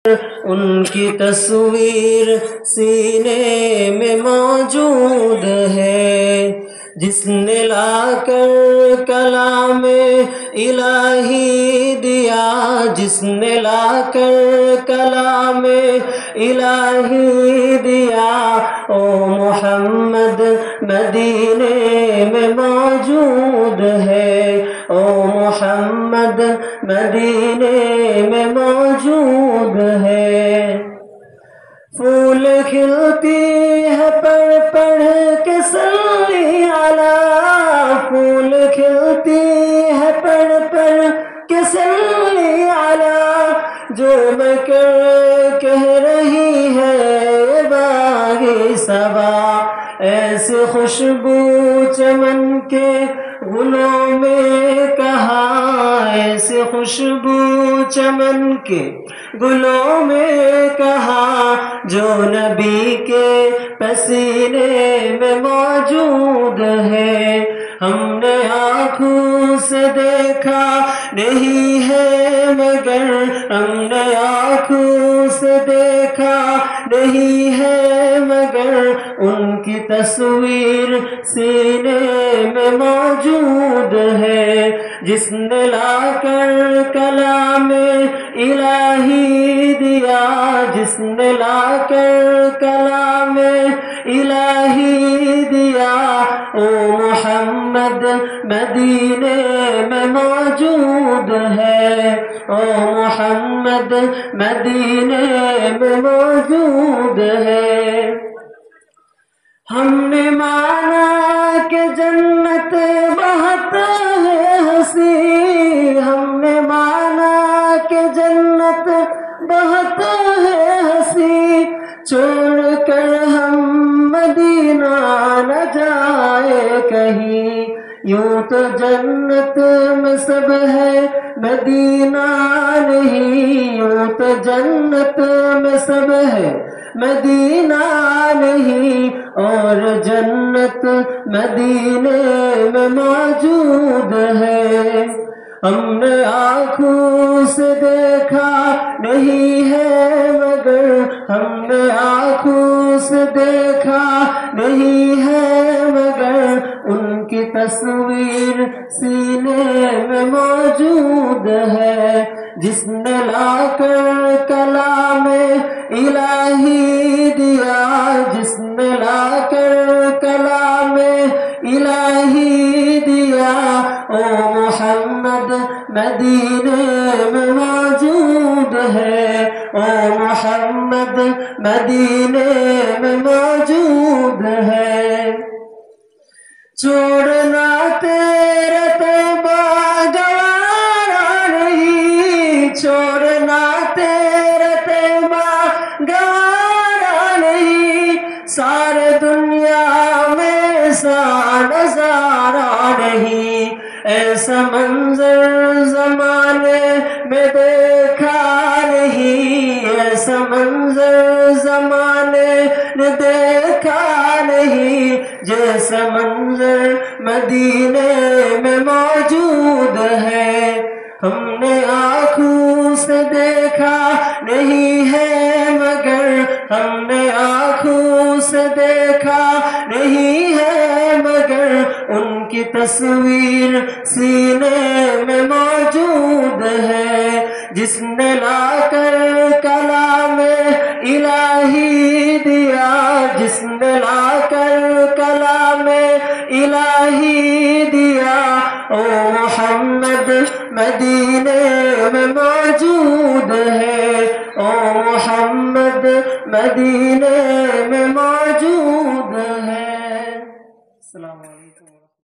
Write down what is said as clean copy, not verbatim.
ان کی تصویر سینے میں موجود ہے، جس نے لا کر کلام الہی دیا، جس نے لا کر کلام الہی دیا، او محمد مدینے میں موجود ہے، او محمد مدینے میں موجود ہے۔ پھول کھلتی ہے پڑھ کے صلی علی، پھول کھلتی ہے پڑھ کے صلی علی، جو میں کہہ رہی ہے باغی صبا، ایسے خوشبو چمن کے گلوں میں کہاں، ایسے خوشبو چمن کے گلوں میں کہاں، جو نبی کے پسینے میں موجود ہے۔ ہم نے آنکھوں سے دیکھا نہیں ہے مگر، ہم نے آنکھوں سے دیکھا نہیں ہے مگر، ان کی تصویر سینے میں موجود ہے، جس نے لا کر کلام الہی دیا، جس نے لا کر کلام الہی دیا، او محمد مدینے میں موجود ہے، او محمد مدینے میں موجود ہے۔ ہم نے مانا کہ جنت بہت ہے ہنسی، ہم نے مانا کہ جنت بہت ہے ہنسی، چھوڑ کر ہم مدینہ نہ جائے کہیں، یوں تو جنت میں سب ہے مدینہ نہیں، یوں تو جنت میں سب ہے مدینہ نہیں، اور جنت مدینے میں موجود ہے۔ ہم نے آنکھوں سے دیکھا نہیں ہے مگر، ہم نے آنکھوں سے دیکھا نہیں ہے مگر، ان کی تصویر سینے میں موجود ہے، جس نے لا کر کلام الہی دیا، جس نے لا کر کلام الہی دیا، او محمد مدینے میں موجود ہے، او محمد مدینے میں موجود ہے۔ چھوڑنا تیرا طیبہ گوارا نہیں، چھوڑنا تیرا طیبہ گوارا نہیں، سارے دنیا میں ایسا نظارہ نہیں، ایسا منظر زمانے میں دیکھا نہیں، ایسا منظر زمانے نے دیکھا نہیں، جیسا منظر مدینے میں موجود ہے۔ ہم نے آنکھوں سے دیکھا نہیں ہے مگر، ہم نے آنکھوں سے دیکھا نہیں ہے مگر، ان کی تصویر سینے میں موجود ہے، جس نے لا کر کلام الہی دیا، جس نے لا کر کلام الہی دیا، او محمد مدینے میں موجود ہے، او محمد مدینے میں موجود ہے۔ السلام علیکم۔